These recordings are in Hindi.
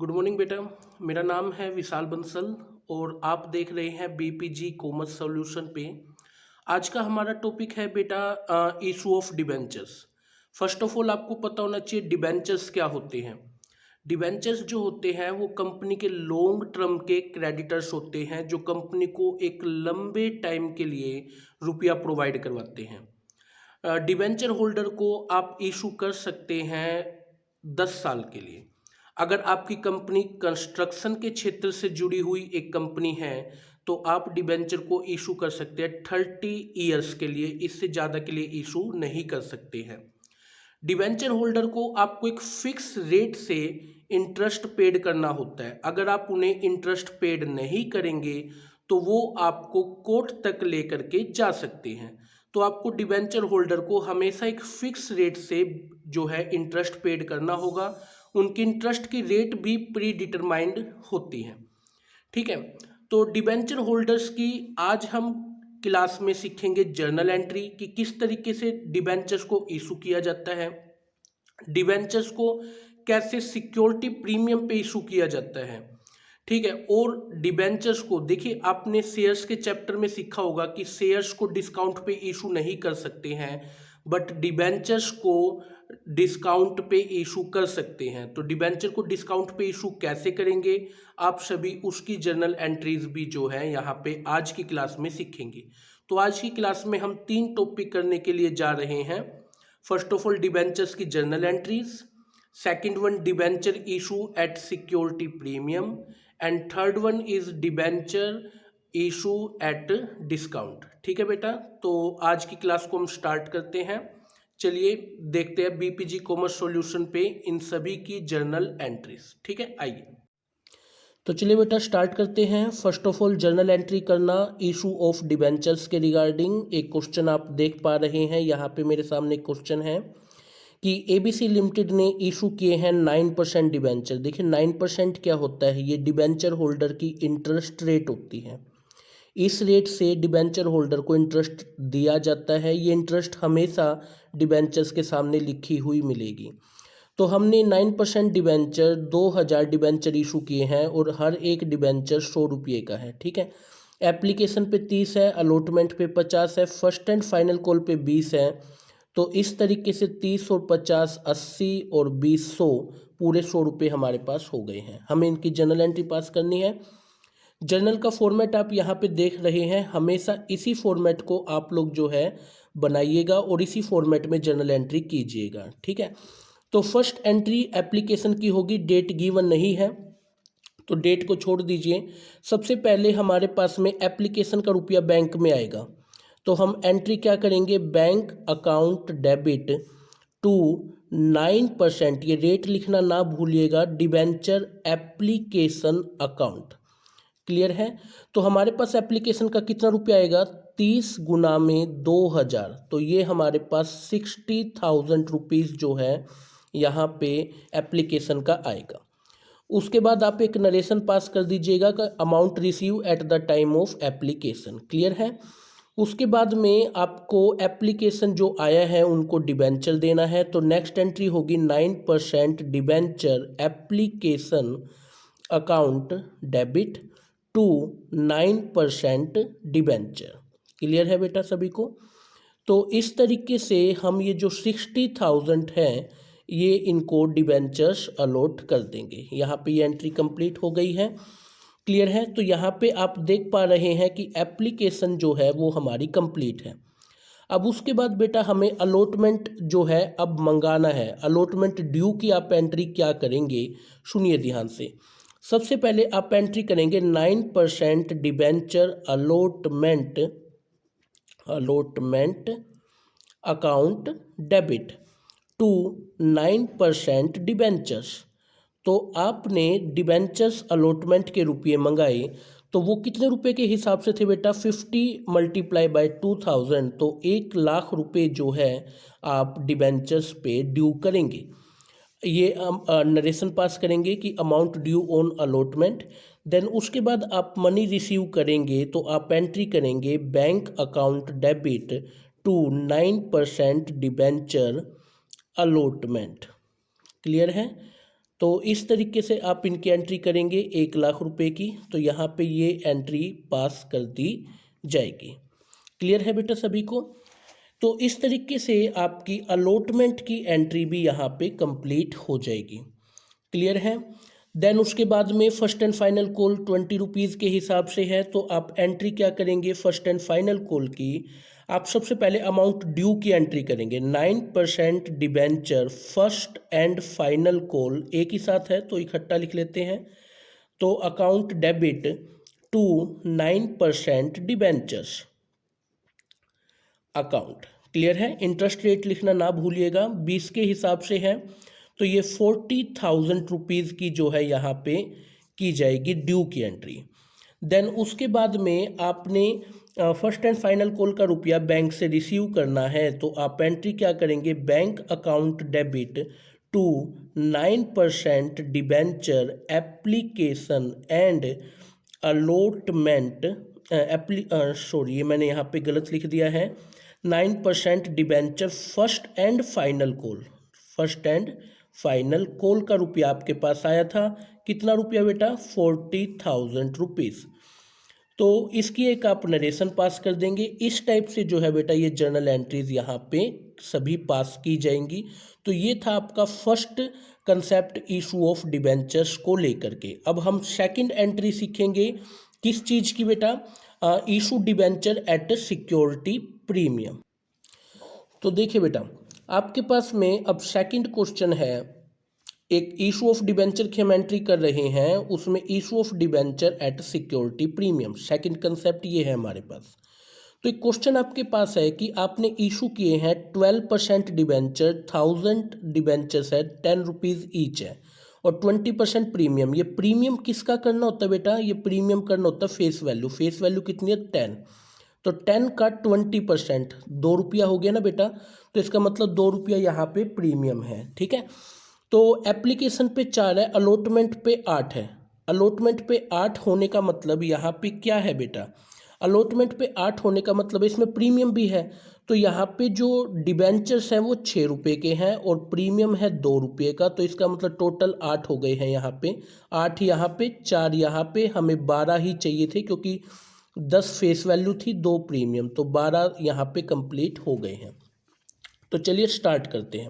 गुड मॉर्निंग बेटा। मेरा नाम है विशाल बंसल और आप देख रहे हैं बीपीजी कॉमर्स सॉल्यूशन पे। आज का हमारा टॉपिक है बेटा issue of debentures. First of all आपको पता होना चाहिए डिबेंचर्स क्या होते हैं। डिबेंचर्स जो होते हैं वो कंपनी के लॉन्ग टर्म के क्रेडिटर्स होते हैं जो कंपनी को एक लंबे टाइम के लिए रुपया प्रोवाइड करवाते हैं। डिबेंचर होल्डर को आप इशू कर सकते हैं 10 साल के लिए। अगर आपकी कंपनी कंस्ट्रक्शन के क्षेत्र से जुड़ी हुई एक कंपनी है तो आप डिबेंचर को इशू कर सकते हैं 30 ईयर्स के लिए, इससे ज़्यादा के लिए इशू नहीं कर सकते हैं। डिबेंचर होल्डर को आपको एक फिक्स रेट से इंटरेस्ट पेड करना होता है। अगर आप उन्हें इंटरेस्ट पेड नहीं करेंगे तो वो आपको कोर्ट तक लेकर के जा सकते हैं। तो आपको डिबेंचर होल्डर को हमेशा एक फिक्स रेट से जो है इंटरेस्ट पेड करना होगा। उनकी इंटरेस्ट की रेट भी प्री डिटरमाइंड होती है। ठीक है, तो डिबेंचर होल्डर्स की आज हम क्लास में सीखेंगे जर्नल एंट्री कि किस तरीके से डिबेंचर्स को इशू किया जाता है, डिबेंचर्स को कैसे सिक्योरिटी प्रीमियम पे इशू किया जाता है। ठीक है, और डिबेंचर्स को देखिए आपने शेयर्स के चैप्टर में सीखा होगा कि शेयर्स को डिस्काउंट पे इशू नहीं कर सकते हैं, बट डिबेंचर्स को डिस्काउंट पे इशू कर सकते हैं। तो डिबेंचर को डिस्काउंट पे इशू कैसे करेंगे आप सभी उसकी जर्नल एंट्रीज भी जो है यहाँ पे आज की क्लास में सीखेंगे। तो आज की क्लास में हम 3 टॉपिक करने के लिए जा रहे हैं। फर्स्ट ऑफ ऑल डिबेंचर्स की journal entries, second one debenture issue at security premium and third one is debenture issue at discount. ठीक है बेटा, तो आज की क्लास को हम स्टार्ट करते हैं। चलिए देखते हैं बीपीजी कॉमर्स सॉल्यूशन पे इन सभी की जर्नल एंट्रीज। ठीक है, आइए तो चलिए बेटा स्टार्ट करते हैं। First of all journal entry करना इशू ऑफ डिबेंचर्स के रिगार्डिंग एक क्वेश्चन आप देख पा रहे हैं। यहाँ पे मेरे सामने क्वेश्चन है कि एबीसी लिमिटेड ने इशू किए हैं 9% डिबेंचर। देखिए 9% क्या होता है, ये डिबेंचर होल्डर की इंटरेस्ट रेट होती है। इस रेट से डिबेंचर होल्डर को इंटरेस्ट दिया जाता है। ये इंटरेस्ट हमेशा डिबेंचर्स के सामने लिखी हुई मिलेगी। तो हमने 9% डिबेंचर 2000 डिबेंचर इशू किए हैं और हर एक डिबेंचर 100 रुपये का है। ठीक है, एप्लीकेशन पे 30 है, अलॉटमेंट पे 50 है, फर्स्ट एंड फाइनल कॉल पे 20 है। तो इस तरीके से 30 और 50 80 और 20 100 पूरे 100 रुपये हमारे पास हो गए हैं। हमें इनकी जर्नल एंट्री पास करनी है। जर्नल का फॉर्मेट आप यहाँ पे देख रहे हैं, हमेशा इसी फॉर्मेट को आप लोग जो है बनाइएगा और इसी फॉर्मेट में जर्नल एंट्री कीजिएगा। ठीक है, तो फर्स्ट एंट्री एप्लीकेशन की होगी, डेट गिवन नहीं है तो डेट को छोड़ दीजिए। सबसे पहले हमारे पास में एप्लीकेशन का रुपया बैंक में आएगा तो हम एंट्री क्या करेंगे, बैंक अकाउंट डेबिट टू 9%, ये रेट लिखना ना भूलिएगा, डिबेंचर एप्लीकेशन अकाउंट। क्लियर है, तो हमारे पास एप्लीकेशन का कितना रुपया आएगा, 30 गुना में 2000, तो ये हमारे पास 60,000 रुपीज़ जो है यहाँ पे एप्लीकेशन का आएगा। उसके बाद आप एक नरेशन पास कर दीजिएगा का amount receive at the time of application. Clear है, उसके बाद में आपको एप्लीकेशन जो आया है उनको डिबेंचर देना है। तो नेक्स्ट एंट्री होगी 9% debenture application account debit to 9% debenture. Clear है बेटा सभी को। तो इस तरीके से हम ये जो 60,000 है ये इनको डिबेंचर्स अलॉट कर देंगे। यहाँ पे ये एंट्री कंप्लीट हो गई है। क्लियर है, तो यहाँ पे आप देख पा रहे हैं कि एप्लीकेशन जो है वो हमारी कंप्लीट है। अब उसके बाद बेटा हमें अलॉटमेंट जो है अब मंगाना है। अलॉटमेंट ड्यू की आप एंट्री क्या करेंगे, सुनिए ध्यान से। सबसे पहले आप एंट्री करेंगे 9% debenture allotment account debit to 9% debentures. तो आपने डिबेंचर्स अलॉटमेंट के रुपये मंगाए तो वो कितने रुपए के हिसाब से थे बेटा, 50 मल्टीप्लाई बाय 2000, तो 1,00,000 रुपये जो है आप डिबेंचर्स पे ड्यू करेंगे। ये नरेशन पास करेंगे कि amount due on allotment. Then उसके बाद आप मनी रिसीव करेंगे तो आप एंट्री करेंगे bank account debit to 9% debenture allotment. Clear है, तो इस तरीके से आप इनकी एंट्री करेंगे 1 लाख रुपए की, तो यहाँ पे ये एंट्री पास कर दी जाएगी। क्लियर है बेटा सभी को? तो इस तरीके से आपकी अलॉटमेंट की एंट्री भी यहाँ पे कंप्लीट हो जाएगी। क्लियर है? देन उसके बाद में first and final call 20 rupees के हिसाब से है, तो आप एंट्री क्या करेंगे फर्स्ट एंड फाइनल कॉल की? आप सबसे पहले अमाउंट ड्यू की एंट्री करेंगे। 9% debenture first and final call एक ही साथ है तो इकट्ठा लिख लेते हैं। तो account debit to 9% debentures account. Clear है? इंटरेस्ट रेट लिखना ना भूलिएगा, 20 के हिसाब से है, तो ये 40,000 रुपीज़ की जो है यहाँ पे की जाएगी ड्यू की एंट्री। देन उसके बाद में आपने फर्स्ट एंड फाइनल कॉल का रुपया बैंक से रिसीव करना है, तो आप एंट्री क्या करेंगे? Bank account debit to 9% debenture application and allotment sorry ये मैंने यहाँ पे गलत लिख दिया है। 9% debenture first and final call, first and final call का रुपया आपके पास आया था। कितना रुपया बेटा? 40,000 रुपीज़। तो इसकी एक आप नरेशन पास कर देंगे। इस टाइप से जो है बेटा ये जर्नल एंट्रीज यहाँ पे सभी पास की जाएंगी। तो ये था आपका first concept issue of debentures को लेकर के। अब हम सेकंड एंट्री सीखेंगे किस चीज़ की बेटा? Issue debenture at security premium. तो देखिए बेटा आपके पास में अब सेकंड क्वेश्चन है, एक इशू ऑफ डिबेंचर की हम एंट्री कर रहे हैं, उसमें issue of debenture at security premium second concept ये है हमारे पास। तो एक क्वेश्चन आपके पास है कि आपने इशू किए हैं 12% डिबेंचर, 1000 डिबेंचर्स है, 10 रुपीज़ ईच है, और 20% प्रीमियम। ये प्रीमियम किसका करना होता है बेटा? ये प्रीमियम करना होता है फेस वैल्यू। फेस वैल्यू कितनी है? 10। तो 10 का 20% 2 रुपया हो गया ना बेटा, तो इसका मतलब 2 रुपया यहाँ पे प्रीमियम है। ठीक है, तो एप्लीकेशन पे 4 है, अलॉटमेंट पे 8 है। अलॉटमेंट पे 8 होने का मतलब यहाँ पे क्या है बेटा? अलॉटमेंट पे 8 होने का मतलब इसमें प्रीमियम भी है। तो यहाँ पे जो डिबेंचर्स हैं वो 6 रुपये के हैं और प्रीमियम है 2 रुपये का, तो इसका मतलब टोटल 8 हो गए हैं यहाँ पे। 8 यहाँ पे, 4 यहाँ पे, हमें 12 ही चाहिए थे क्योंकि 10 फेस वैल्यू थी, 2 प्रीमियम, तो 12 यहाँ पे कंप्लीट हो गए हैं। तो चलिए स्टार्ट करते हैं।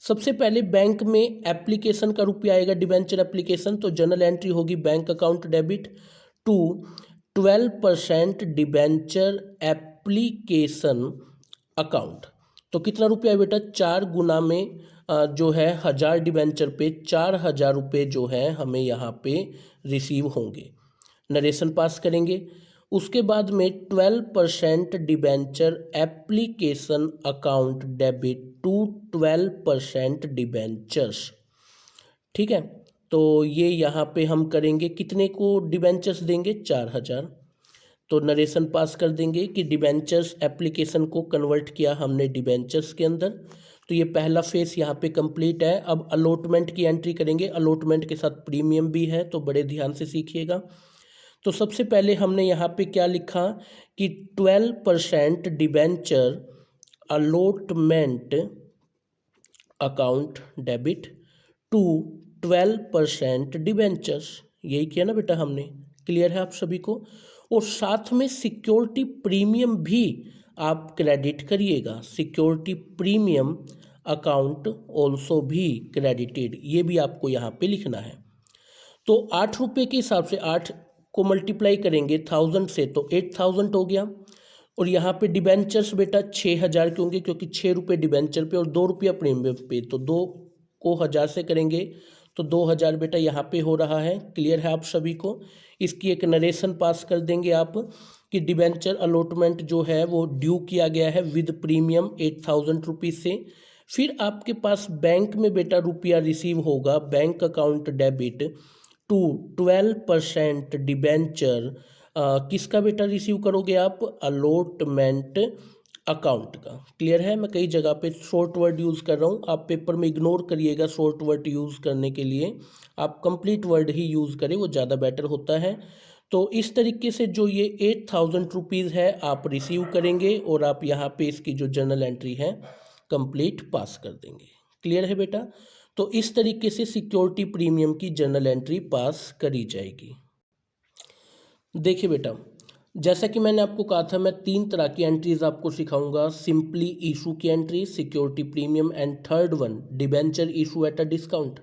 सबसे पहले बैंक में एप्लीकेशन का रुपया आएगा, डिबेंचर एप्लीकेशन, तो जनरल एंट्री होगी bank account debit to 12% debenture application account. तो कितना रुपया है बेटा? 4 गुना में जो है 1000 डिबेंचर पे 4000 रुपये जो है हमें यहाँ पे रिसीव होंगे। नरेशन पास करेंगे। उसके बाद में 12% debenture application account debit to 12% debentures. ठीक है, तो ये यहाँ पे हम करेंगे, कितने को डिबेंचर्स देंगे? 4000। तो नरेशन पास कर देंगे कि डिबेंचर्स एप्लीकेशन को कन्वर्ट किया हमने डिबेंचर्स के अंदर। तो ये पहला फेस यहाँ पे कंप्लीट है। अब अलॉटमेंट की एंट्री करेंगे। अलॉटमेंट के साथ प्रीमियम भी है, तो बड़े ध्यान से सीखिएगा। तो सबसे पहले हमने यहाँ पे क्या लिखा कि 12% debenture allotment account debit to 12% debentures. यही किया ना बेटा हमने? क्लियर है आप सभी को? और साथ में सिक्योरिटी प्रीमियम भी आप क्रेडिट करिएगा। सिक्योरिटी प्रीमियम अकाउंट ऑल्सो भी क्रेडिटेड, ये भी आपको यहाँ पे लिखना है। तो 8 रुपये के हिसाब से 8 को मल्टीप्लाई करेंगे 1000 से, तो 8000 हो गया। और यहाँ पे डिबेंचर्स बेटा 6000 के होंगे क्योंकि 6 रुपये डिबेंचर पे और 2 रुपया प्रीमियम पे, तो 2 को 1000 से करेंगे तो 2000 बेटा यहाँ पे हो रहा है। क्लियर है आप सभी को? इसकी एक नरेशन पास कर देंगे आप कि डिबेंचर अलॉटमेंट जो है वो ड्यू किया गया है विद प्रीमियम 8000 रुपीज़ से। फिर आपके पास बैंक में बेटा रुपया रिसीव होगा, bank account debit to 12% debenture किसका बेटा रिसीव करोगे आप? अलॉटमेंट अकाउंट का। क्लियर है? मैं कई जगह पे शॉर्ट वर्ड यूज़ कर रहा हूँ, आप पेपर में इग्नोर करिएगा शॉर्ट वर्ड यूज़ करने के लिए, आप कंप्लीट वर्ड ही यूज़ करें, वो ज़्यादा बेटर होता है। तो इस तरीके से जो ये 8000 रुपीज़ है आप रिसीव करेंगे और आप यहाँ पे इसकी जो जर्नल एंट्री है कंप्लीट पास कर देंगे। क्लियर है बेटा? तो इस तरीके से सिक्योरिटी प्रीमियम की जर्नल एंट्री पास करी जाएगी। देखिए बेटा, जैसा कि मैंने आपको कहा था, मैं 3 तरह की एंट्रीज आपको सिखाऊंगा। सिंपली इशू की entry, security premium and third one debenture issue at a discount.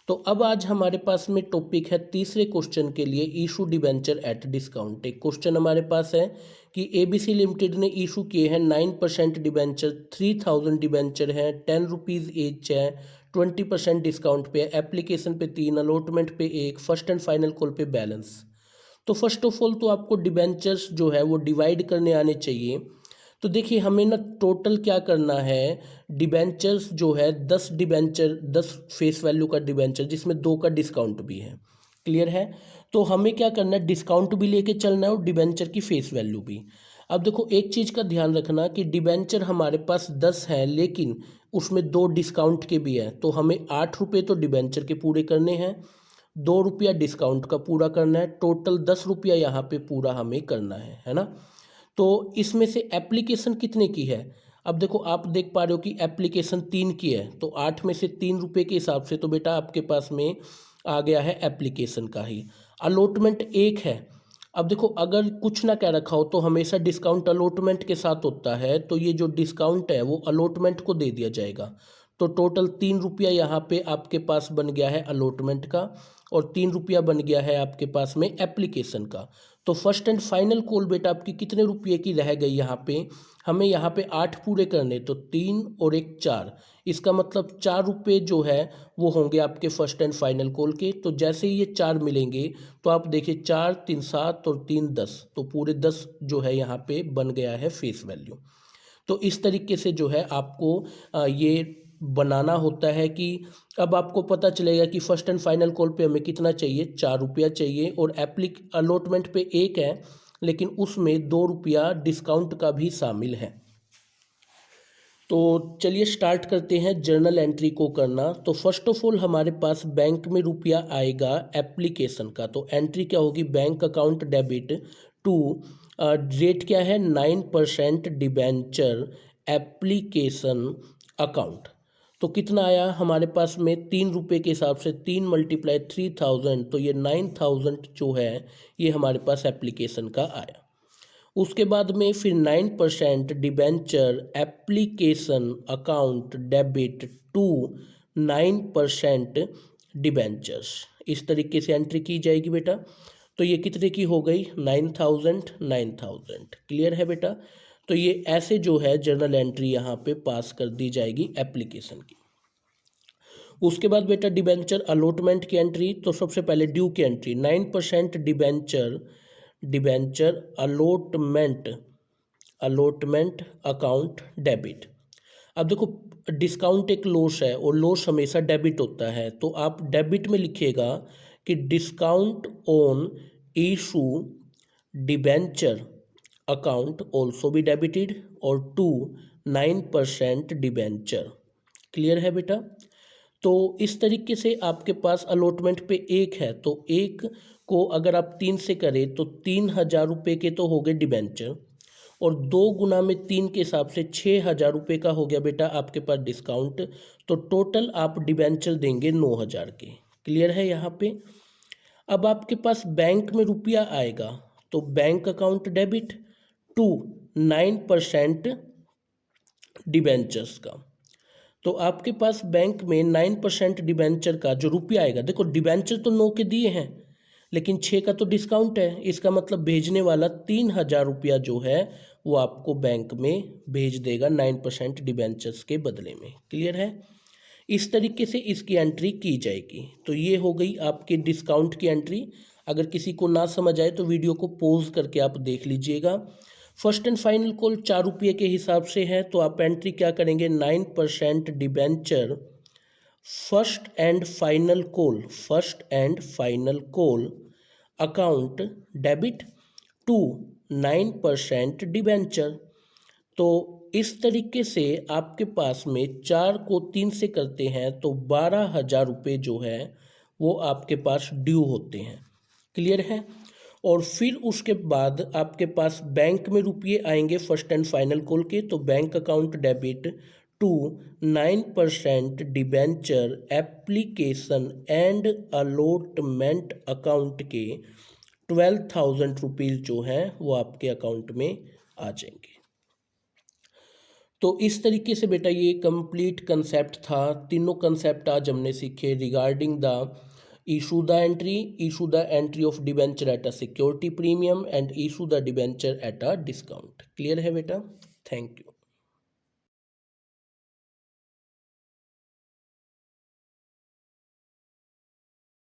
तो अब आज हमारे पास में टॉपिक है तीसरे क्वेश्चन के लिए, इशू डिबेंचर एट डिस्काउंट। एक क्वेश्चन हमारे पास है कि एबीसी लिमिटेड ने इशू किए हैं 9% डिबेंचर, 3000 डिबेंचर हैं, 10 रुपीज़ एच है, 20% डिस्काउंट पे, एप्लीकेशन पे 3, अलॉटमेंट पे 1, फर्स्ट एंड फाइनल कॉल पे बैलेंस। तो फर्स्ट ऑफ ऑल तो आपको डिबेंचर्स जो है वो डिवाइड करने आने चाहिए। तो देखिए, हमें ना टोटल क्या करना है, डिबेंचर्स जो है 10 डिबेंचर, 10 फेस वैल्यू का डिबेंचर जिसमें 2 का डिस्काउंट भी है। क्लियर है? तो हमें क्या करना है, डिस्काउंट भी लेके चलना है और डिबेंचर की फेस वैल्यू भी। अब देखो, एक चीज़ का ध्यान रखना कि डिबेंचर हमारे पास 10 हैं, लेकिन उसमें 2 डिस्काउंट के भी हैं। तो हमें 8 रुपये तो डिबेंचर के पूरे करने हैं, 2 रुपया डिस्काउंट का पूरा करना है, टोटल 10 रुपया यहाँ पे पूरा हमें करना है ना। तो इसमें से एप्लीकेशन कितने की है? अब देखो, आप देख पा रहे हो कि एप्लीकेशन 3 की है, तो 8 में से 3 रुपये के हिसाब से तो बेटा आपके पास में आ गया है एप्लीकेशन का ही। अलॉटमेंट 1 है। अब देखो, अगर कुछ ना कह रखा हो तो हमेशा डिस्काउंट अलॉटमेंट के साथ होता है, तो ये जो डिस्काउंट है वो अलॉटमेंट को दे दिया जाएगा। तो टोटल 3 रुपया यहाँ पे आपके पास बन गया है अलॉटमेंट का, और 3 रुपया बन गया है आपके पास में एप्लीकेशन का। तो फर्स्ट एंड फाइनल कॉल बेटा आपकी कितने रुपये की रह गई यहाँ पे? हमें यहाँ पे 8 पूरे करने, तो 3 और 1 4, इसका मतलब 4 रुपये जो है वो होंगे आपके फर्स्ट एंड फाइनल कॉल के। तो जैसे ही ये 4 मिलेंगे तो आप देखिए, 4 3 7 और 3 10, तो पूरे 10 जो है यहाँ पे बन गया है फेस वैल्यू। तो इस तरीके से जो है आपको ये बनाना होता है कि अब आपको पता चलेगा कि फर्स्ट एंड फाइनल कॉल पे हमें कितना चाहिए, 4 रुपया चाहिए, और अलॉटमेंट पे 1 है, लेकिन उसमें 2 रुपया डिस्काउंट का भी शामिल है। तो चलिए स्टार्ट करते हैं जर्नल एंट्री को करना। तो फर्स्ट ऑफ ऑल हमारे पास बैंक में रुपया आएगा एप्लीकेशन का, तो एंट्री क्या होगी, bank account debit to, rate क्या है 9% डिबेंचर एप्लीकेशन अकाउंट। तो कितना आया हमारे पास में, 3 रुपये के हिसाब से 3 × 3000, तो ये 9000 जो है ये हमारे पास एप्लीकेशन का आया। उसके बाद में फिर 9% debenture application account debit to 9% debentures, इस तरीके से एंट्री की जाएगी बेटा। तो ये कितने की हो गई, 9000 9000। क्लियर है बेटा? तो ये ऐसे जो है जर्नल एंट्री यहाँ पे पास कर दी जाएगी एप्लीकेशन की। उसके बाद बेटा डिबेंचर अलॉटमेंट की एंट्री। तो सबसे पहले ड्यू की entry, 9% debenture allotment account debit. अब देखो, डिस्काउंट एक लॉस है और लॉस हमेशा डेबिट होता है, तो आप डेबिट में लिखिएगा कि discount on issue debenture account also be debited, और टू 9% डिबेंचर। क्लियर है बेटा? तो इस तरीके से आपके पास अलॉटमेंट पे 1 है, तो 1 को अगर आप 3 से करें तो 3000 रुपये के तो हो गए डिबेंचर, और 2 गुना में 3 के हिसाब से 6000 रुपये का हो गया बेटा आपके पास डिस्काउंट। तो टोटल आप डिबेंचर देंगे 9000 के। क्लियर है यहाँ पे? अब आपके पास बैंक में रुपया आएगा, तो bank account debit to 9% debentures का। तो आपके पास बैंक में 9% डिबेंचर का जो रुपया आएगा, देखो डिबेंचर तो 9 के दिए हैं, लेकिन 6 का तो डिस्काउंट है, इसका मतलब भेजने वाला 3000 रुपया जो है वो आपको बैंक में भेज देगा 9% डिबेंचर्स के बदले में। क्लियर है? इस तरीके से इसकी एंट्री की जाएगी। तो ये हो गई आपकी डिस्काउंट की एंट्री। अगर किसी को ना समझ आए तो वीडियो को पॉज करके आप देख लीजिएगा। फर्स्ट एंड फाइनल कॉल 4 रुपये के हिसाब से है, तो आप एंट्री क्या करेंगे, 9% debenture first and final call account debit to 9% debenture. तो इस तरीके से आपके पास में 4 को 3 से करते हैं तो 12,000 रुपये जो है वो आपके पास ड्यू होते हैं। क्लियर है? और फिर उसके बाद आपके पास बैंक में रुपये आएंगे फर्स्ट एंड फाइनल कॉल के, तो bank account debit to 9% debenture application and allotment account के 12,000 रुपीज़ जो हैं वो आपके अकाउंट में आ जाएंगे। तो इस तरीके से बेटा ये कंप्लीट कंसेप्ट था। तीनों कंसेप्ट आज हमने सीखे regarding the issue the entry of debenture at a security premium and issue the debenture at a discount। Clear है बेटा? Thank you.